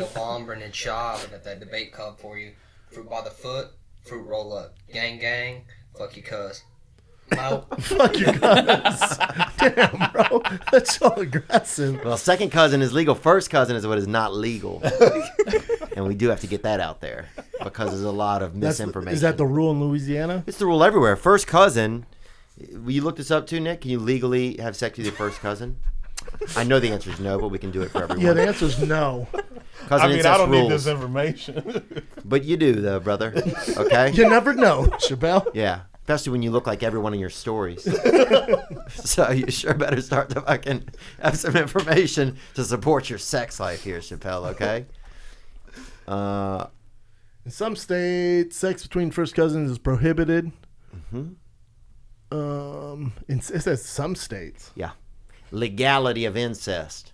Theo, Auburn, and Schaub at that debate club for you. Fruit by the foot, fruit roll up. Gang, gang, fuck your cuz. Fuck your cuz. Damn, bro. That's so aggressive. Well, second cousin is legal. First cousin is what is not legal. And we do have to get that out there because there's a lot of misinformation. Is that the rule in Louisiana? It's the rule everywhere. First cousin, will you look this up too, Nick? Can you legally have sex with your first cousin? I know the answer is no, but we can do it for everyone. Yeah, the answer is no. I mean, I don't rules. need this information. But you do, though, brother. Okay? You never know, Chappelle. Yeah. Especially when you look like everyone in your stories. So you sure better start to fucking have some information to support your sex life here, Chappelle, okay? In some states, sex between first cousins is prohibited. It says some states. Yeah. Legality of incest.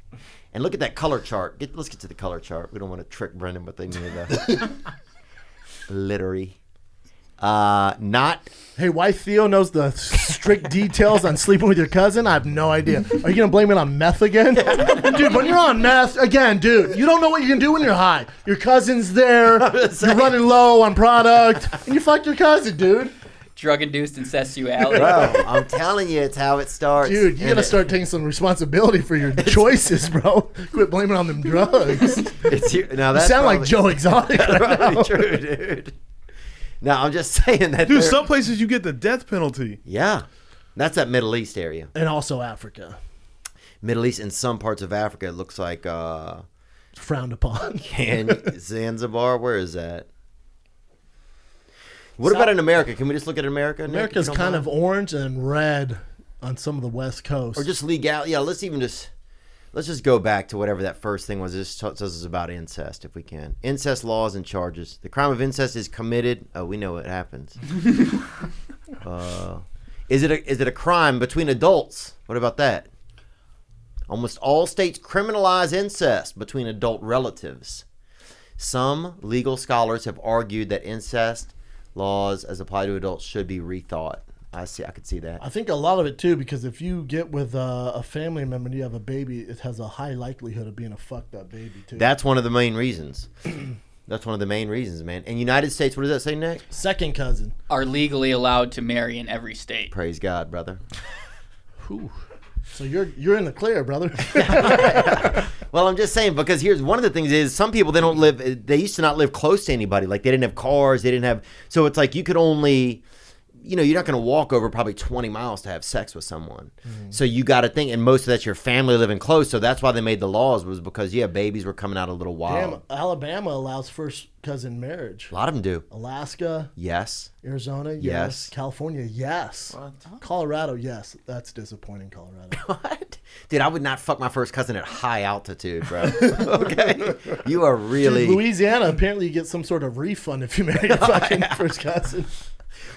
And look at that color chart. Let's get to the color chart. We don't want to trick Brendan, but they need the literary. Hey, why Theo knows the strict details on sleeping with your cousin? I have no idea. Are you going to blame it on meth again? Dude, when you're on meth, again, dude, you don't know what you can do when you're high. Your cousin's there, you're running low on product, and you fucked your cousin, dude. Drug-induced incestuality. Bro, I'm telling you, it's how it starts. Dude, you got to start taking some responsibility for your choices, bro. Quit blaming on them drugs. Now You sound like Joe Exotic right now. True, dude. Now, I'm just saying that. Dude, some places you get the death penalty. Yeah. That's that Middle East area. And also Africa. Middle East and some parts of Africa, it looks like frowned upon. Zanzibar, where is that? What about in America? Can we just look at America? America's kind of orange and red on some of the West Coast. Or just legal. Yeah, let's just go back to whatever that first thing was. This tells us about incest, if we can. Incest laws and charges. The crime of incest is committed. Oh, we know what happens. Is it a crime between adults? What about that? Almost all states criminalize incest between adult relatives. Some legal scholars have argued that incest laws as applied to adults should be rethought. I could see that. I think a lot of it too, because if you get with a family member and you have a baby, it has a high likelihood of being a fucked up baby too. That's one of the main reasons. That's one of the main reasons, man. In United States, what does that say, Nick? Second cousin are legally allowed to marry in every state. Praise God, brother. Whew. So you're in the clear, brother. Well, I'm just saying, because here's one of the things is some people, they used to not live close to anybody. Like they didn't have cars, so it's like you could only, you're not going to walk over probably 20 miles to have sex with someone. Mm-hmm. So you got to think, and most of that's your family living close. So that's why they made the laws, was because, babies were coming out a little wild. Damn, Alabama allows first cousin marriage. A lot of them do. Alaska. Yes. Arizona. Yes. California. Yes. What? Colorado. Yes. That's disappointing, Colorado. What? Dude, I would not fuck my first cousin at high altitude, bro. Okay? You are really... Dude, Louisiana, apparently you get some sort of refund if you marry your fucking first cousin.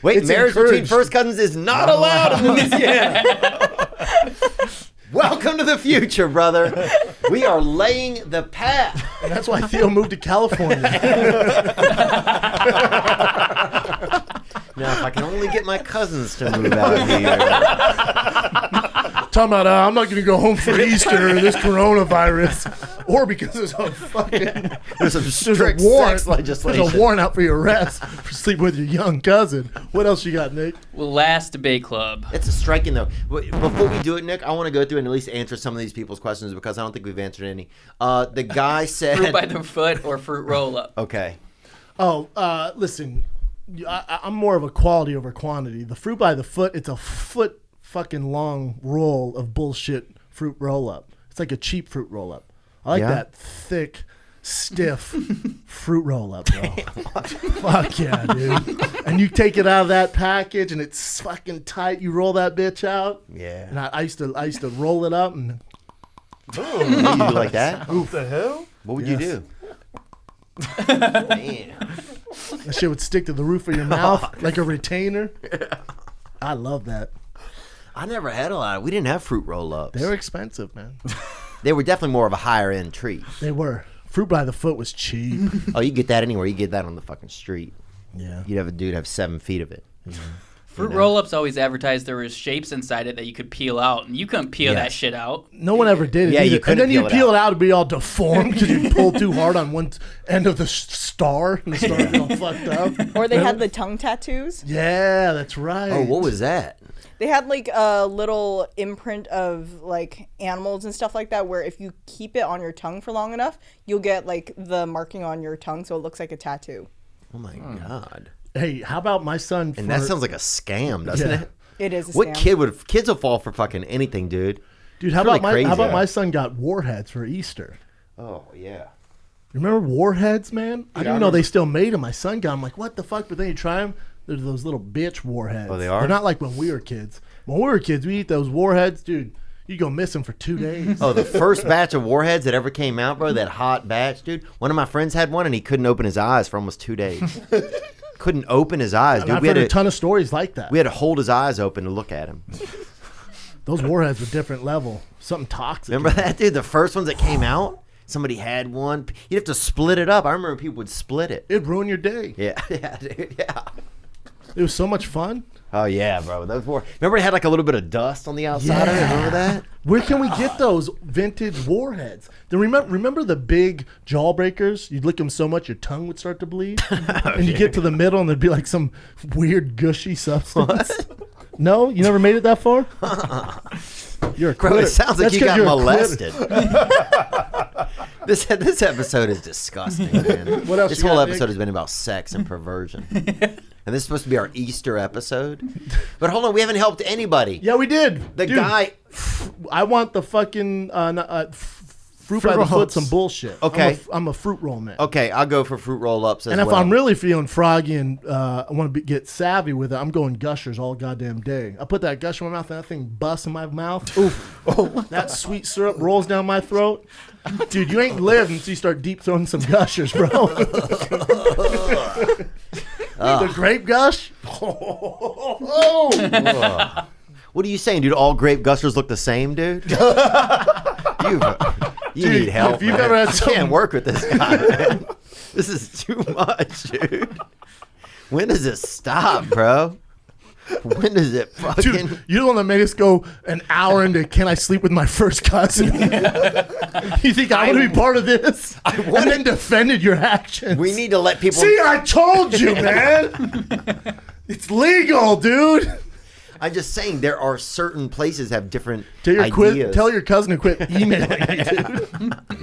Wait, it's marriage between first cousins is not allowed in Louisiana. Welcome to the future, brother. We are laying the path. And that's why Theo moved to California. Now, if I can only get my cousins to move out here. Talking about, I'm not going to go home for Easter, this coronavirus, or because there's a fucking there's strict sex legislation. There's a warrant out for your arrest for sleeping with your young cousin. What else you got, Nick? Well, last debate club. It's a striking though. Before we do it, Nick, I want to go through and at least answer some of these people's questions because I don't think we've answered any. The guy said fruit by the foot or fruit roll up. Okay. Oh, listen, I'm more of a quality over quantity. The fruit by the foot, it's a foot fucking long roll of bullshit fruit roll up. It's like a cheap fruit roll up. I like that thick, stiff fruit roll up, bro. Fuck yeah, dude. And you take it out of that package and it's fucking tight. You roll that bitch out. Yeah. And I used to roll it up and you do like that? What the hell? What would you do? Man. That shit would stick to the roof of your mouth like a retainer. I love that. I never had a lot. We didn't have fruit roll-ups. They were expensive, man. They were definitely more of a higher-end treat. They were. Fruit by the foot was cheap. Oh, you get that anywhere. You get that on the fucking street. Yeah. You'd have a dude have 7 feet of it. Yeah. Fruit know? roll-ups always advertised there was shapes inside it that you could peel out, and you couldn't peel that Yes. shit out. No one ever did it. Yeah, either. you couldn't and then you peel it peel out. it out, it'd be all deformed because you pull too hard on one end of the star, and the star would be all fucked up. Or they had the tongue tattoos. Yeah, that's right. Oh, what was that? They had like a little imprint of like animals and stuff like that, where if you keep it on your tongue for long enough, you'll get like the marking on your tongue, so it looks like a tattoo. Oh my god! Hey, how about my son? And that sounds like a scam, doesn't Yeah. it? It is a What scam. kids will fall for fucking anything, dude? Dude, how It's really about crazy. how about my son got warheads for Easter? Oh yeah. Remember warheads, man? I didn't I know they remember. still made them. My son got them. Like, what the fuck? But then you try them. They're those little bitch warheads. Oh, they are? They're not like when we were kids. When we were kids, we eat those warheads, dude. You go missing for 2 days. Oh, the first batch of warheads that ever came out, bro. That hot batch, dude. One of my friends had one, and he couldn't open his eyes for almost 2 days. Couldn't open his eyes, And dude. I've We had heard a to ton of stories like that. we had to hold his eyes open to look at him. Those warheads were different level. Something toxic. Remember that, dude? The first ones that came out, somebody had one. You'd have to split it up. I remember people would split it. It'd ruin your day. Yeah, yeah, dude, yeah. It was so much fun. Oh yeah, bro. Those were. Remember, it had like a little bit of dust on the outside of it. Remember that? Where can we get those vintage warheads? Then remember the big jawbreakers? You'd lick them so much your tongue would start to bleed, and you get to the middle and there'd be like some weird gushy substance. No, you never made it that far. You're a Bro, quitter. it sounds like That's you 'cause got you're a molested. This episode is disgusting, man. What else This you whole got, episode Nick? has been about sex and perversion. And this is supposed to be our Easter episode. But hold on, we haven't helped anybody. Yeah, we did. The Dude, guy. I want the fucking fruit by the roll foot, ups. some bullshit. Okay. I'm a fruit roll man. Okay, I'll go for fruit roll-ups as And if well. I'm really feeling froggy and I want to get savvy with it, I'm going Gushers all goddamn day. I put that Gusher in my mouth and that thing busts in my mouth. Oof. That sweet syrup rolls down my throat. Dude, you ain't lived until you start deep throwing some Gushers, bro. The grape gush? What are you saying, dude? All grape gushers look the same, dude? You need help. if you've man. ever had I something- can't work with this guy, man. This is too much, dude. When does it stop, bro? When does it fucking? Dude, you're the one that made us go an hour into Can I Sleep with My First Cousin? You think I want to be part of this? And then defended your actions. We need to let people. See, I told you, man. It's legal, dude. I'm just saying there are certain places have different Tell your ideas. cousin to quit emailing you, dude.